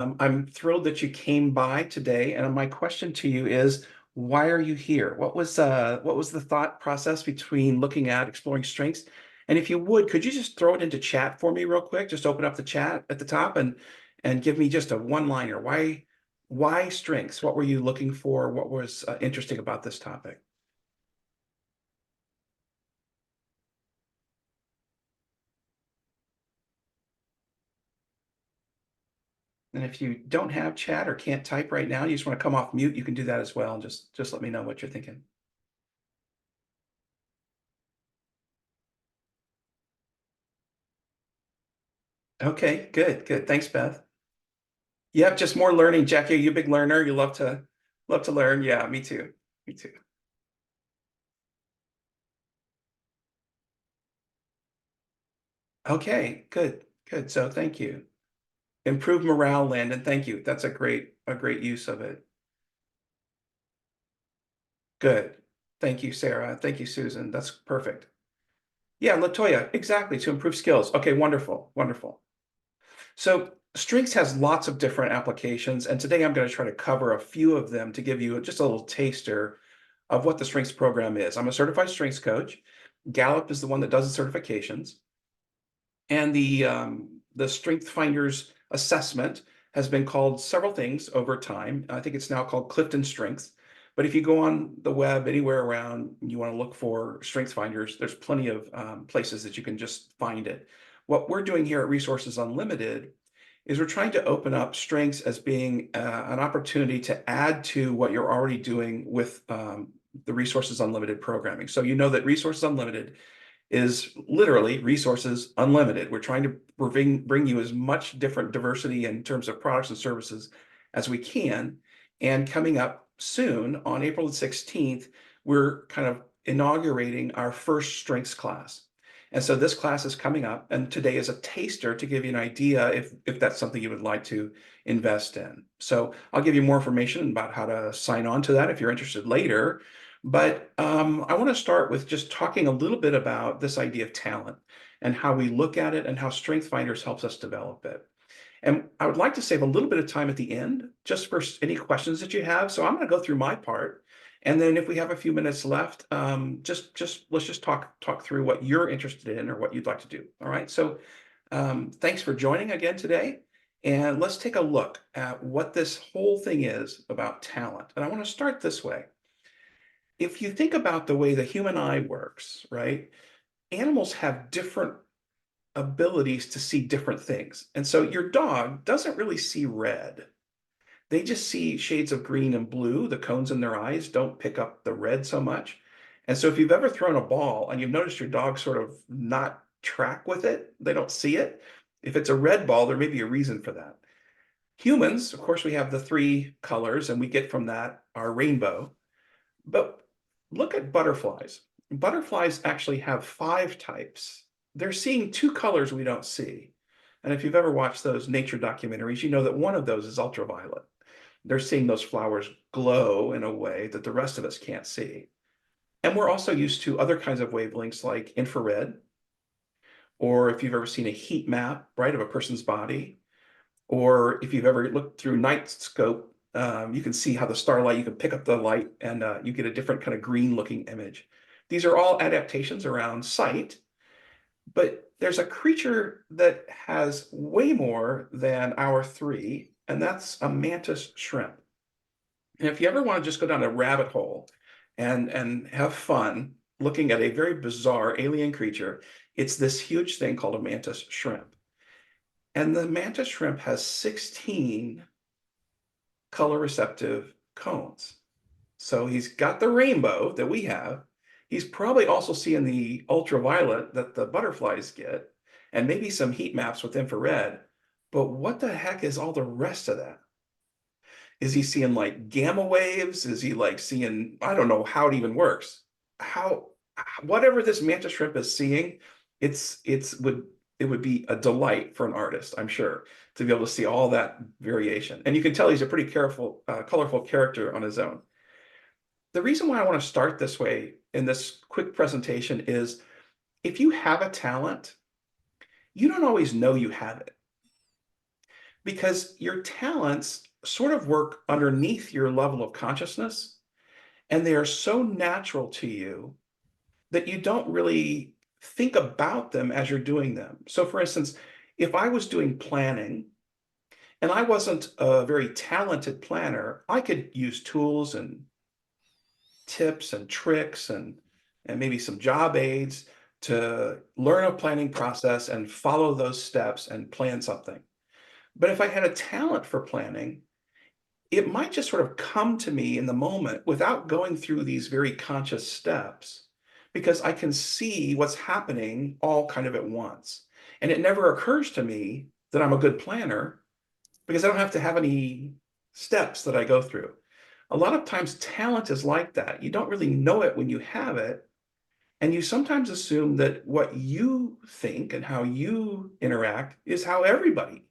I'm thrilled that you came by today, and my question to you is, why are you here? What was the thought process between looking at exploring strengths? And if you would, could you just throw it into chat for me real quick? Just open up the chat at the top and give me just a one-liner. Why strengths? What were you looking for? What was interesting about this topic? And if you don't have chat or can't type right now, you just want to come off mute, you can do that as well. And just let me know what you're thinking. Okay, good, good. Thanks, Beth. Yep, just more learning. Jackie, are you a big learner? You love to learn. Yeah, me too. Me too. Okay, good, good. So thank you. Improve morale, Landon. Thank you. That's a great use of it. Good. Thank you, Sarah. Thank you, Susan. That's perfect. Yeah, Latoya, exactly. To improve skills. Okay, wonderful, wonderful. So Strengths has lots of different applications, and today I'm going to try to cover a few of them to give you just a little taster of what the Strengths program is. I'm a certified Strengths coach. Gallup is the one that does the certifications. And the StrengthsFinder's assessment has been called several things over time. I think it's now called Clifton Strengths. But if you go on the web anywhere around, you want to look for StrengthsFinders, there's plenty of places that you can just find it. What we're doing here at Resources Unlimited is we're trying to open up strengths as being an opportunity to add to what you're already doing with the Resources Unlimited programming. So you know that Resources Unlimited is literally resources unlimited. We're trying to bring you as much different diversity in terms of products and services as we can. And coming up soon on April the 16th, we're kind of inaugurating our first strengths class. And so this class is coming up, and today is a taster to give you an idea if that's something you would like to invest in. So I'll give you more information about how to sign on to that if you're interested later. But I want to start with just talking a little bit about this idea of talent and how we look at it and how StrengthsFinders helps us develop it. And I would like to save a little bit of time at the end just for any questions that you have. So I'm going to go through my part. And then if we have a few minutes left, let's just talk through what you're interested in or what you'd like to do. All right. So thanks for joining again today. And let's take a look at what this whole thing is about talent. And I want to start this way. If you think about the way the human eye works, right? Animals have different abilities to see different things. And so your dog doesn't really see red. They just see shades of green and blue. The cones in their eyes don't pick up the red so much. And so if you've ever thrown a ball and you've noticed your dog sort of not track with it, they don't see it. If it's a red ball, there may be a reason for that. Humans, of course, we have the three colors and we get from that our rainbow. But look at butterflies. Butterflies actually have five types. They're seeing two colors we don't see. And if you've ever watched those nature documentaries, you know that one of those is ultraviolet. They're seeing those flowers glow in a way that the rest of us can't see. And we're also used to other kinds of wavelengths like infrared, or if you've ever seen a heat map, right, of a person's body, or if you've ever looked through night scope, you can see how the starlight, you can pick up the light and you get a different kind of green looking image. These are all adaptations around sight, but there's a creature that has way more than our three, and that's a mantis shrimp. And if you ever want to just go down a rabbit hole and have fun looking at a very bizarre alien creature, it's this huge thing called a mantis shrimp. And the mantis shrimp has 16 color receptive cones. So he's got the rainbow that we have. He's probably also seeing the ultraviolet that the butterflies get, and maybe some heat maps with infrared. But what the heck is all the rest of that? Is he seeing like gamma waves? Is he like seeing, I don't know how it even works. How, whatever this mantis shrimp is seeing, it would be a delight for an artist, I'm sure, to be able to see all that variation. And you can tell he's a pretty careful, colorful character on his own. The reason why I want to start this way in this quick presentation is if you have a talent, you don't always know you have it. because your talents sort of work underneath your level of consciousness, and they are so natural to you that you don't really think about them as you're doing them. So, for instance, if I was doing planning and I wasn't a very talented planner, I could use tools and tips and tricks and maybe some job aids to learn a planning process and follow those steps and plan something. But if I had a talent for planning, it might just sort of come to me in the moment without going through these very conscious steps because I can see what's happening all kind of at once. And it never occurs to me that I'm a good planner because I don't have to have any steps that I go through. A lot of times, talent is like that. You don't really know it when you have it. And you sometimes assume that what you think and how you interact is how everybody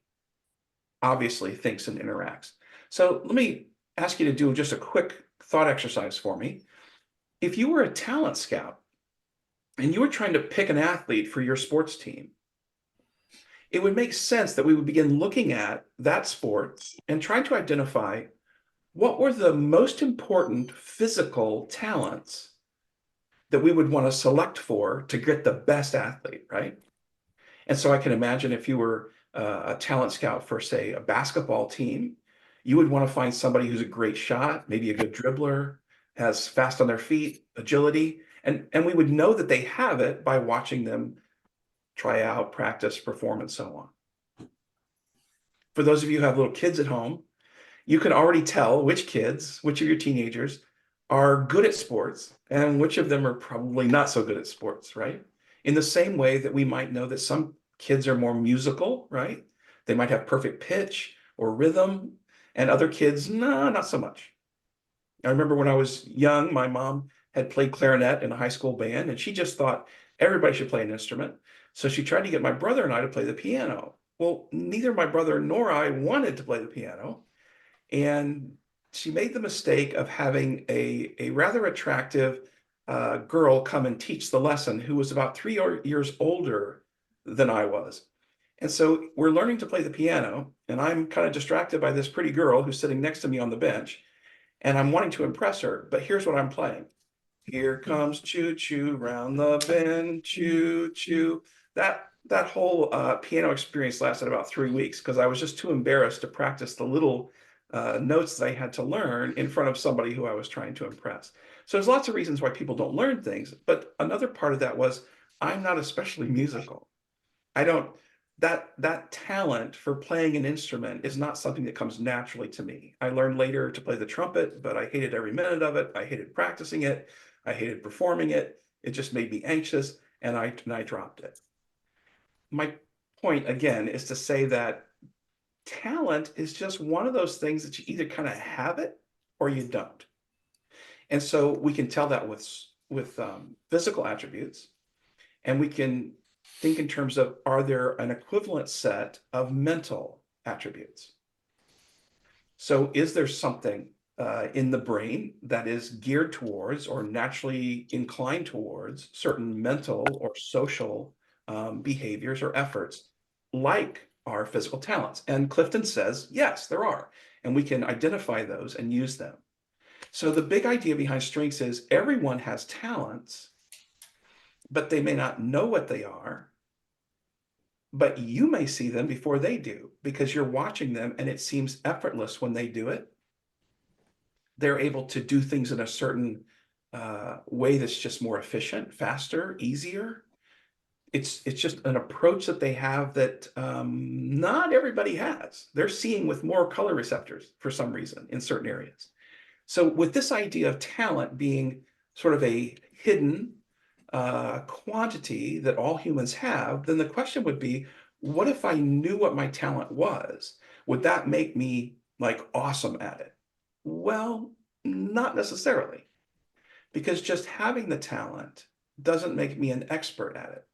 obviously thinks and interacts. So let me ask you to do just a quick thought exercise for me. If you were a talent scout and you were trying to pick an athlete for your sports team, it would make sense that we would begin looking at that sport and try to identify what were the most important physical talents that we would want to select for to get the best athlete, right? And so I can imagine if you were a talent scout for, say, a basketball team, you would want to find somebody who's a great shot, maybe a good dribbler, has fast on their feet, agility, and we would know that they have it by watching them try out, practice, perform, and so on. For those of you who have little kids at home, you can already tell which kids, which of your teenagers are good at sports and which of them are probably not so good at sports, right? In the same way that we might know that some kids are more musical, right? They might have perfect pitch or rhythm, and other kids, no, not so much. I remember when I was young, my mom had played clarinet in a high school band, and she just thought everybody should play an instrument. So she tried to get my brother and I to play the piano. Well, neither my brother nor I wanted to play the piano. And she made the mistake of having a rather attractive girl come and teach the lesson who was about 3 years older than I was. And so we're learning to play the piano, and I'm kind of distracted by this pretty girl who's sitting next to me on the bench, and I'm wanting to impress her. But here's what I'm playing. Here comes choo choo round the bend, choo choo. That whole piano experience lasted about 3 weeks because I was just too embarrassed to practice the little notes that I had to learn in front of somebody who I was trying to impress. So there's lots of reasons why people don't learn things, but another part of that was I'm not especially musical. I don't that talent for playing an instrument is not something that comes naturally to me. I learned later to play the trumpet, but I hated every minute of it. I hated practicing it. I hated performing it. It just made me anxious, and I dropped it. My point again is to say that talent is just one of those things that you either kind of have it or you don't. And so we can tell that with physical attributes, and we can think in terms of, are there an equivalent set of mental attributes? So is there something in the brain that is geared towards or naturally inclined towards certain mental or social behaviors or efforts like our physical talents? And Clifton says, yes, there are. And we can identify those and use them. So the big idea behind strengths is everyone has talents, but they may not know what they are, but you may see them before they do because you're watching them and it seems effortless when they do it. They're able to do things in a certain way that's just more efficient, faster, easier. It's just an approach that they have that not everybody has. They're seeing with more color receptors for some reason in certain areas. So with this idea of talent being sort of a hidden quantity that all humans have, then the question would be, what if I knew what my talent was? Would that make me like awesome at it? Well, not necessarily, because just having the talent doesn't make me an expert at it.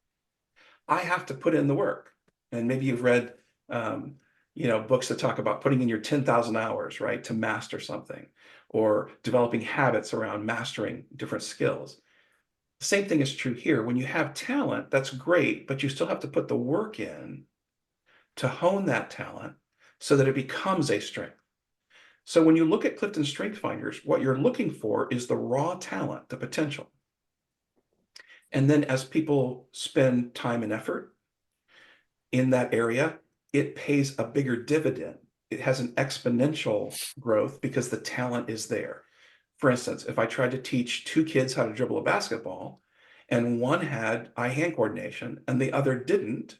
I have to put in the work. And maybe you've read, books that talk about putting in your 10,000 hours, right, to master something, or developing habits around mastering different skills. The same thing is true here. When you have talent, that's great, but you still have to put the work in to hone that talent so that it becomes a strength. So when you look at Clifton Strength Finders, what you're looking for is the raw talent, the potential. And then as people spend time and effort in that area, it pays a bigger dividend. It has an exponential growth because the talent is there. For instance, if I tried to teach two kids how to dribble a basketball, and one had eye-hand coordination and the other didn't,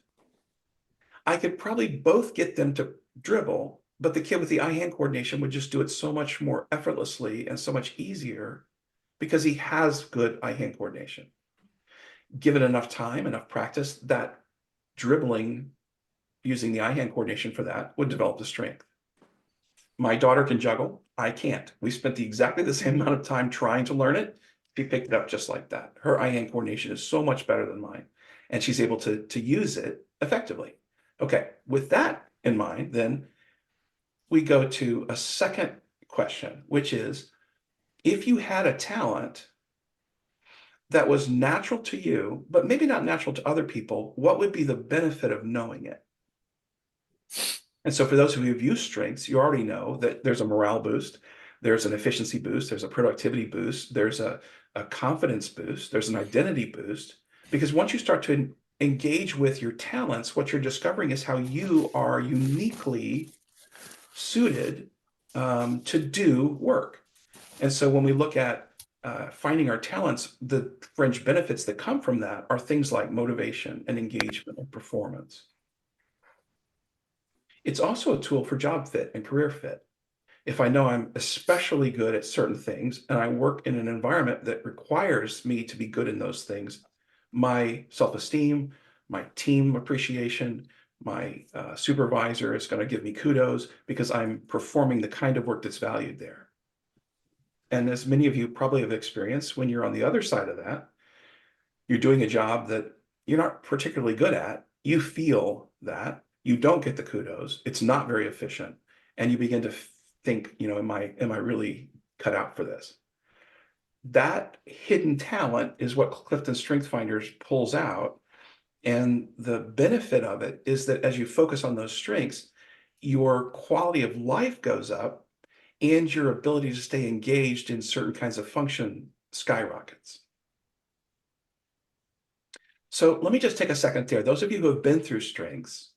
I could probably both get them to dribble, but the kid with the eye-hand coordination would just do it so much more effortlessly and so much easier because he has good eye-hand coordination. Given enough time, enough practice, that dribbling using the eye-hand coordination for that would develop the strength. My daughter can juggle. I can't. We spent exactly the same amount of time trying to learn it. She picked it up just like that. Her eye-hand coordination is so much better than mine, and she's able to use it effectively. Okay, with that in mind, then we go to a second question, which is, if you had a talent that was natural to you, but maybe not natural to other people, what would be the benefit of knowing it? And so for those of you who've used strengths, you already know that there's a morale boost, there's an efficiency boost, there's a productivity boost, there's a confidence boost, there's an identity boost. Because once you start to engage with your talents, what you're discovering is how you are uniquely suited to do work. And so when we look at finding our talents, the fringe benefits that come from that are things like motivation and engagement and performance. It's also a tool for job fit and career fit. If I know I'm especially good at certain things and I work in an environment that requires me to be good in those things, my self-esteem, my team appreciation, my supervisor is going to give me kudos because I'm performing the kind of work that's valued there. And as many of you probably have experienced, when you're on the other side of that, you're doing a job that you're not particularly good at, you feel that, you don't get the kudos, it's not very efficient, and you begin to think, am I really cut out for this? That hidden talent is what Clifton Strength Finders pulls out, and the benefit of it is that as you focus on those strengths, your quality of life goes up and your ability to stay engaged in certain kinds of function skyrockets. So let me just take a second there. Those of you who have been through strengths,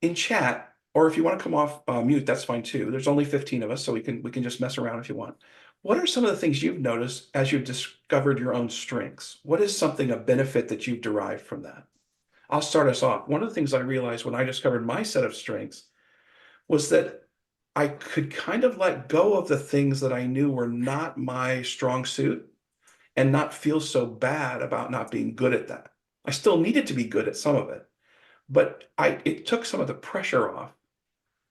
in chat, or if you want to come off mute, that's fine too. There's only 15 of us, so we can just mess around if you want. What are some of the things you've noticed as you've discovered your own strengths? What is a benefit that you've derived from that? I'll start us off. One of the things I realized when I discovered my set of strengths was that I could kind of let go of the things that I knew were not my strong suit and not feel so bad about not being good at that. I still needed to be good at some of it, but it took some of the pressure off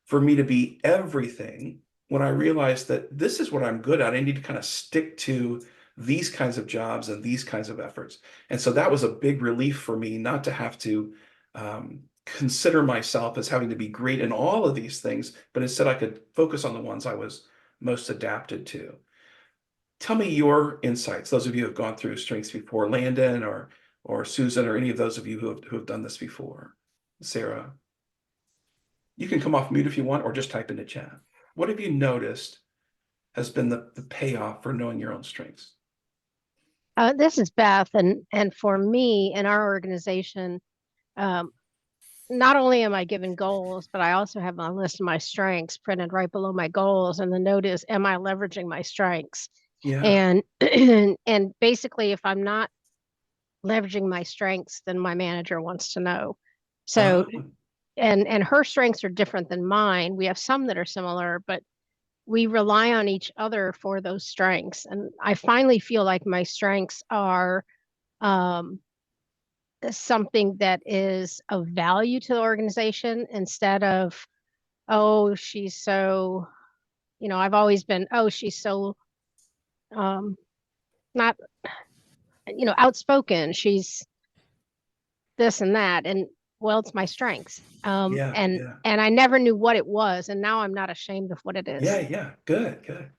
for me to be everything when I realized that this is what I'm good at. I need to kind of stick to these kinds of jobs and these kinds of efforts. And so that was a big relief for me not to have to consider myself as having to be great in all of these things, but instead I could focus on the ones I was most adapted to. Tell me your insights, those of you who have gone through strengths before, Landon or Susan, or any of those of you who have done this before. Sarah, you can come off mute if you want, or just type into chat. What have you noticed has been the payoff for knowing your own strengths? This is Beth, and for me in our organization, not only am I given goals, but I also have my list of my strengths printed right below my goals, and the note is, am I leveraging my strengths? Yeah. And and basically, if I'm not leveraging my strengths, then my manager wants to know. So, and her strengths are different than mine. We have some that are similar, but we rely on each other for those strengths. And I finally feel like my strengths are something that is of value to the organization instead of, oh, she's so, I've always been, oh, she's so not, outspoken. She's this and that. And well, it's my strengths. And I never knew what it was. And now I'm not ashamed of what it is. Yeah. Good.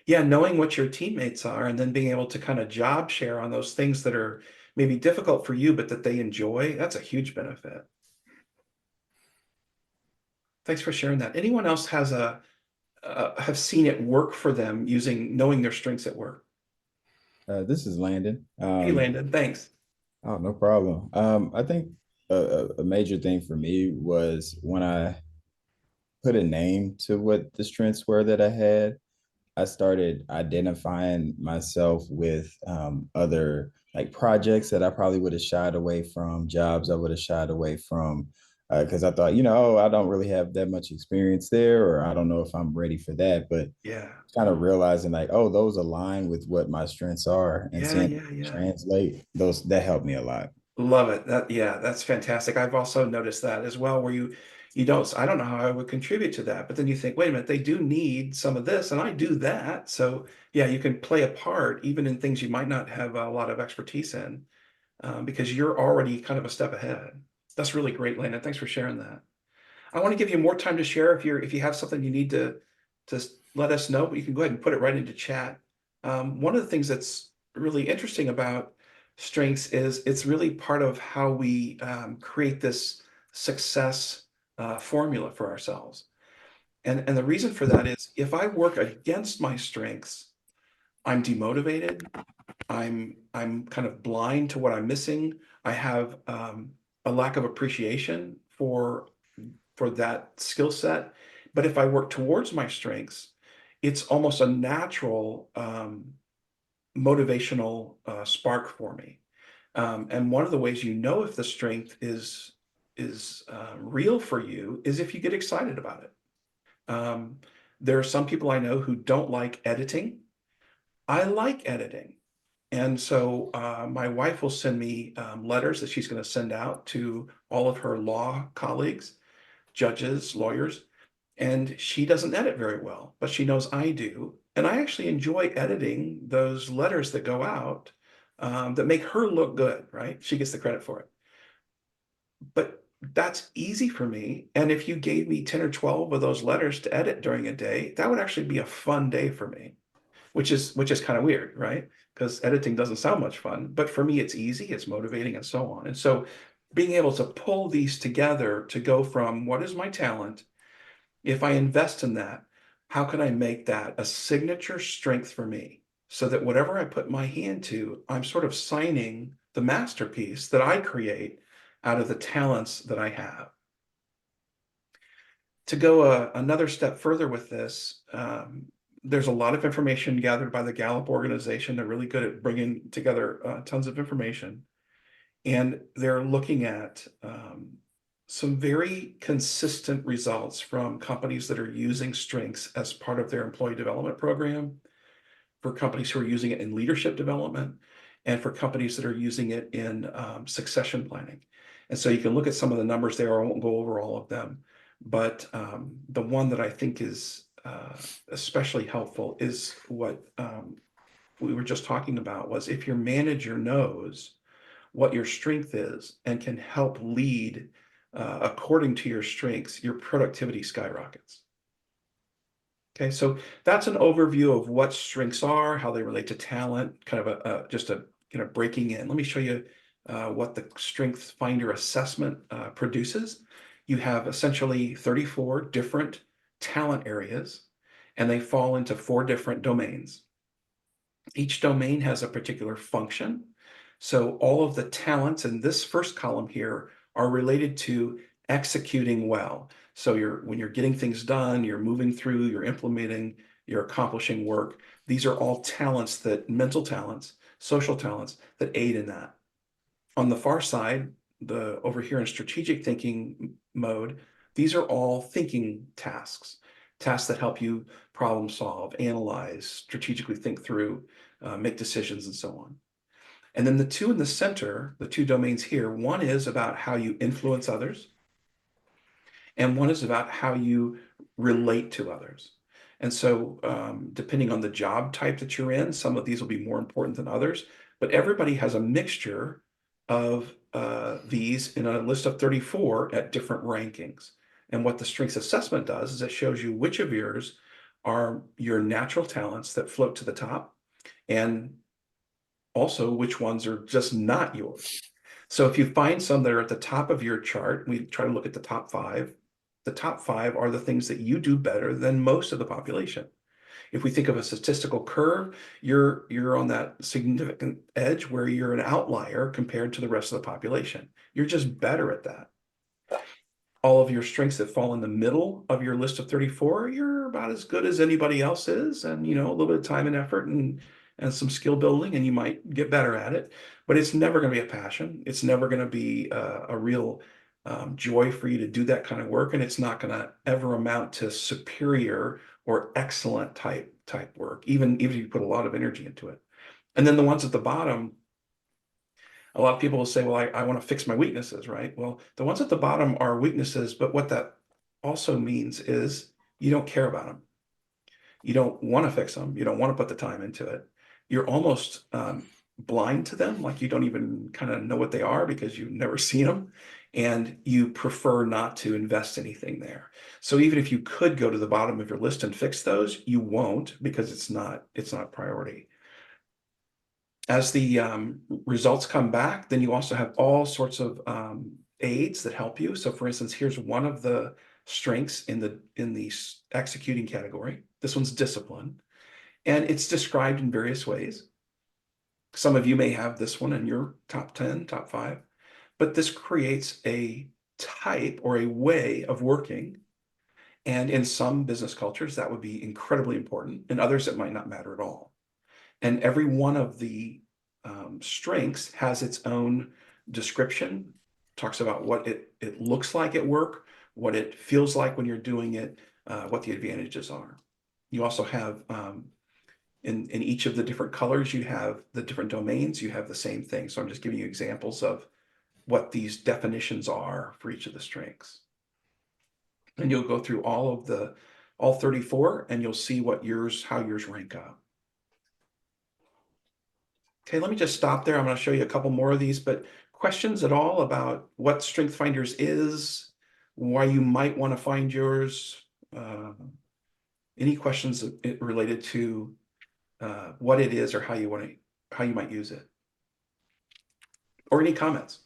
Yeah, knowing what your teammates are and then being able to kind of job share on those things that are maybe difficult for you, but that they enjoy, that's a huge benefit. Thanks for sharing that. Anyone else has have seen it work for them knowing their strengths at work? This is Landon. Hey, Landon, thanks. Oh, no problem. I think a major thing for me was when I put a name to what the strengths were that I had. I started identifying myself with other like projects that I probably would have shied away from, jobs I would have shied away from, because I thought, oh, I don't really have that much experience there, or I don't know if I'm ready for that. But Yeah, kind of realizing like, oh, those align with what my strengths are, and yeah, seeing yeah, yeah. translate those, that helped me a lot. Love it. Yeah, that's fantastic. I've also noticed that as well, where you don't, I don't know how I would contribute to that, but then you think, wait a minute, they do need some of this, and I do that. So yeah, you can play a part even in things you might not have a lot of expertise in, because you're already kind of a step ahead. That's really great, Landon. Thanks for sharing that. I want to give you more time to share if you have something you need to let us know, but you can go ahead and put it right into chat. One of the things that's really interesting about strengths is it's really part of how we create this success formula for ourselves. And the reason for that is if I work against my strengths, I'm demotivated. I'm kind of blind to what I'm missing. I have a lack of appreciation for that skill set. But if I work towards my strengths, it's almost a natural motivational spark for me. And one of the ways you know if the strength is real for you is if you get excited about it. Um, there are some people I know who don't like editing. I like editing. And so my wife will send me letters that she's going to send out to all of her law colleagues, judges, lawyers, and she doesn't edit very well, but she knows I do. And I actually enjoy editing those letters that go out that make her look good, right? She gets the credit for it. But that's easy for me. And if you gave me 10 or 12 of those letters to edit during a day, that would actually be a fun day for me, which is kind of weird, right? Because editing doesn't sound much fun, but for me, it's easy, it's motivating, and so on. And so being able to pull these together to go from what is my talent, if I invest in that, how can I make that a signature strength for me so that whatever I put my hand to, I'm sort of signing the masterpiece that I create out of the talents that I have. To go another step further with this, there's a lot of information gathered by the Gallup organization. They're really good at bringing together tons of information. And they're looking at some very consistent results from companies that are using strengths as part of their employee development program, for companies who are using it in leadership development, and for companies that are using it in succession planning. And so you can look at some of the numbers there. I won't go over all of them, but the one that I think is especially helpful is what we were just talking about, was if your manager knows what your strength is and can help lead according to your strengths, your productivity skyrockets. Okay, so that's an overview of what strengths are, how they relate to talent, kind of just a breaking in. Let me show you what the StrengthsFinder assessment produces. You have essentially 34 different talent areas, and they fall into 4 different domains. Each domain has a particular function. So all of the talents in this first column here are related to executing well. So when you're getting things done, you're moving through, you're implementing, you're accomplishing work. These are all talents, mental talents, social talents that aid in that. On the far side, over here in strategic thinking mode, these are all thinking tasks that help you problem solve, analyze, strategically think through, make decisions, and so on. And then the 2 in the center, the 2 domains here, one is about how you influence others, and one is about how you relate to others. And so, depending on the job type that you're in, some of these will be more important than others, but everybody has a mixture of these in a list of 34 at different rankings. And what the strengths assessment does is it shows you which of yours are your natural talents that float to the top, and also which ones are just not yours. So if you find some that are at the top of your chart, we try to look at the top 5. the top 5 are the things that you do better than most of the population. If we think of a statistical curve, you're on that significant edge where you're an outlier compared to the rest of the population. You're just better at that. All of your strengths that fall in the middle of your list of 34, you're about as good as anybody else is. And, you know, a little bit of time and effort and some skill building, and you might get better at it, but it's never going to be a passion. It's never going to be a real joy for you to do that kind of work. And it's not going to ever amount to superior or excellent type work, even if you put a lot of energy into it. And then the ones at the bottom, a lot of people will say, well, I want to fix my weaknesses, right? Well, the ones at the bottom are weaknesses, but what that also means is you don't care about them. You don't want to fix them. You don't want to put the time into it. You're almost blind to them, like you don't even kind of know what they are because you've never seen them, and you prefer not to invest anything there. So even if you could go to the bottom of your list and fix those, you won't, because it's not a priority. As the results come back, then you also have all sorts of aids that help you. So for instance, here's one of the strengths in the executing category. This one's discipline, and it's described in various ways. Some of you may have this one in your top 10, top 5, but this creates a type or a way of working. And in some business cultures, that would be incredibly important. In others, it might not matter at all. And every one of the strengths has its own description, talks about what it looks like at work, what it feels like when you're doing it, what the advantages are. You also have, in each of the different colors, you have the different domains, you have the same thing. So I'm just giving you examples of what these definitions are for each of the strengths. And you'll go through all 34, and you'll see how yours rank up. Okay, let me just stop there. I'm going to show you a couple more of these, but questions at all about what StrengthsFinders is, why you might want to find yours, any questions related to what it is or how you might use it, or any comments?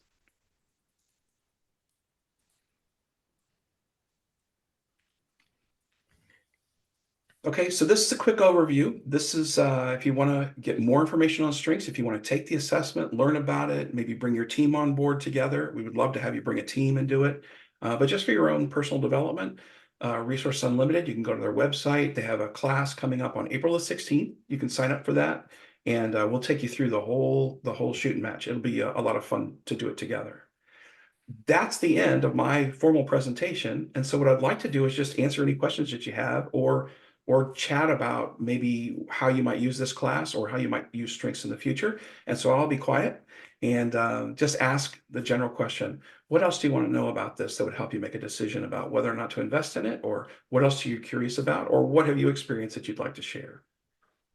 Okay, so this is a quick overview. This is if you want to get more information on strengths, if you want to take the assessment, learn about it, maybe bring your team on board together. We would love to have you bring a team and do it. But just for your own personal development, Resource Unlimited, you can go to their website. They have a class coming up on April the 16th. You can sign up for that, and we'll take you through the whole shooting match. It'll be a lot of fun to do it together. That's the end of my formal presentation. And so what I'd like to do is just answer any questions that you have, or chat about maybe how you might use this class or how you might use strengths in the future. And so I'll be quiet and just ask the general question. What else do you want to know about this that would help you make a decision about whether or not to invest in it? Or what else are you curious about? Or what have you experienced that you'd like to share?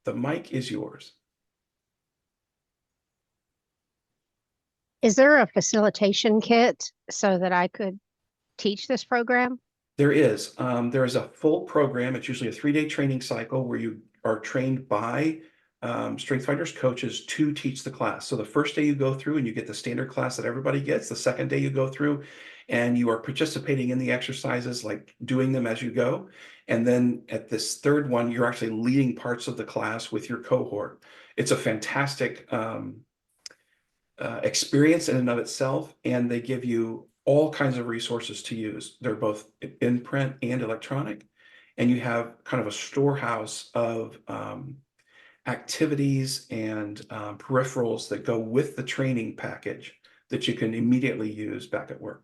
The mic is yours. Is there a facilitation kit so that I could teach this program? There is. There is a full program. It's usually a 3-day training cycle where you are trained by StrengthsFinders coaches to teach the class. So the first day you go through and you get the standard class that everybody gets. The second day you go through and you are participating in the exercises, like doing them as you go. And then at this third one, you're actually leading parts of the class with your cohort. It's a fantastic experience in and of itself, and they give you all kinds of resources to use. They're both in print and electronic, and you have kind of a storehouse of activities and peripherals that go with the training package that you can immediately use back at work.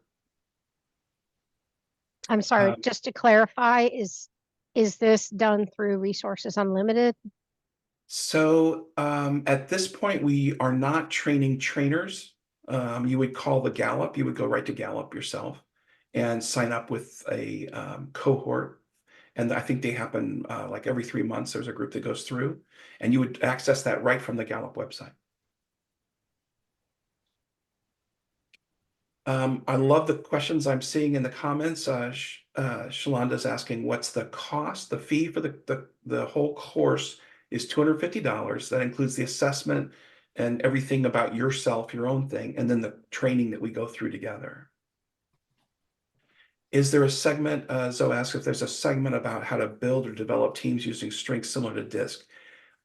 I'm sorry, just to clarify, is this done through Resources Unlimited? So at this point, we are not training trainers. You would call the Gallup. You would go right to Gallup yourself and sign up with a cohort. And I think they happen like every 3 months. There's a group that goes through, and you would access that right from the Gallup website. I love the questions I'm seeing in the comments. Shalanda's asking, what's the cost? The fee for the whole course is $250. That includes the assessment and everything about yourself, your own thing, and then the training that we go through together. Is there a segment, Zoe asks if there's a segment about how to build or develop teams using strengths similar to DISC.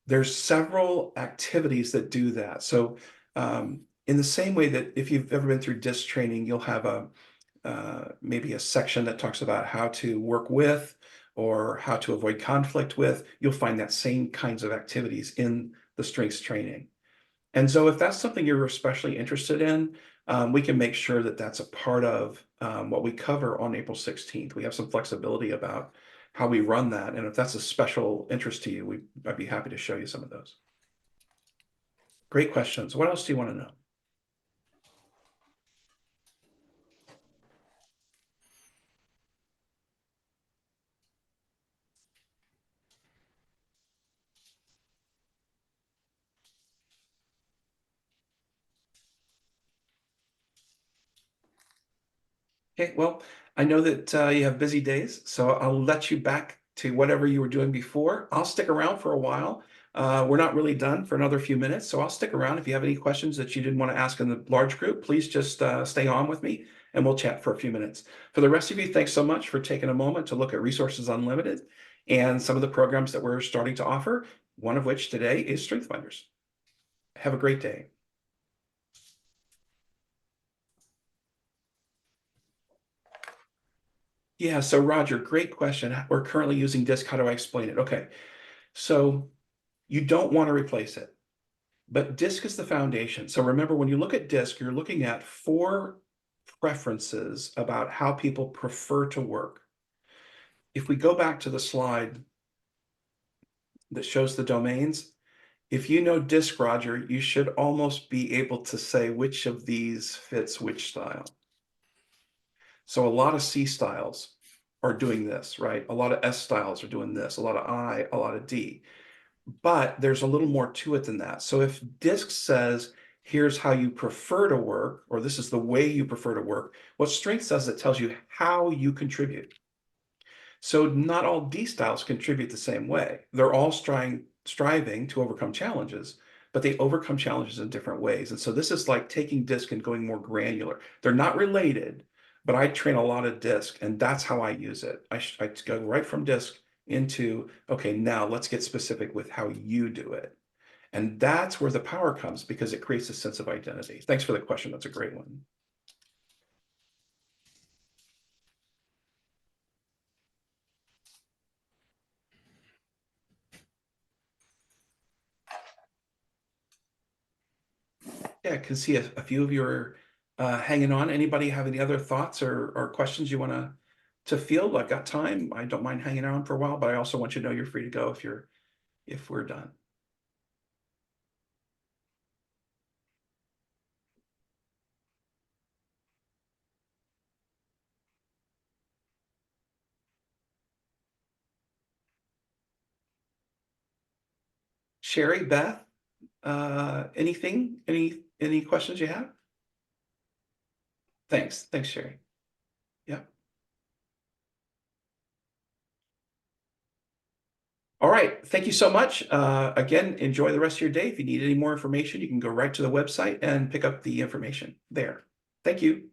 There's several activities that do that. So in the same way that if you've ever been through DISC training, you'll have maybe a section that talks about how to work with or how to avoid conflict with. You'll find that same kinds of activities in the strengths training. And so if that's something you're especially interested in, we can make sure that that's a part of what we cover on April 16th. We have some flexibility about how we run that. And if that's a special interest to you, I'd be happy to show you some of those. Great questions. What else do you want to know? Okay, well, I know that you have busy days, so I'll let you back to whatever you were doing before. I'll stick around for a while. We're not really done for another few minutes, so I'll stick around. If you have any questions that you didn't want to ask in the large group, please just stay on with me and we'll chat for a few minutes. For the rest of you, thanks so much for taking a moment to look at Resources Unlimited and some of the programs that we're starting to offer, one of which today is StrengthsFinders. Have a great day. Yeah, so Roger, great question. We're currently using DISC. How do I explain it? Okay, so you don't want to replace it, but DISC is the foundation. So remember, when you look at DISC, you're looking at 4 preferences about how people prefer to work. If we go back to the slide that shows the domains, if you know DISC, Roger, you should almost be able to say which of these fits which style. So a lot of C styles are doing this, right? A lot of S styles are doing this, a lot of I, a lot of D. But there's a little more to it than that. So if DISC says, here's how you prefer to work, or this is the way you prefer to work, what Strengths does, it tells you how you contribute. So not all D styles contribute the same way. They're all striving to overcome challenges, but they overcome challenges in different ways. And so this is like taking DISC and going more granular. They're not related, but I train a lot of DISC, and that's how I use it. I go right from DISC into, okay, now let's get specific with how you do it. And that's where the power comes, because it creates a sense of identity. Thanks for the question. That's a great one. Yeah, I can see a few of you are hanging on. Anybody have any other thoughts or questions you want to field? I've got time. I don't mind hanging on for a while, but I also want you to know you're free to go if we're done. Sherry, Beth, anything? Any questions you have? Thanks, Sherry. Yeah. All right, thank you so much. Again, enjoy the rest of your day. If you need any more information, you can go right to the website and pick up the information there. Thank you.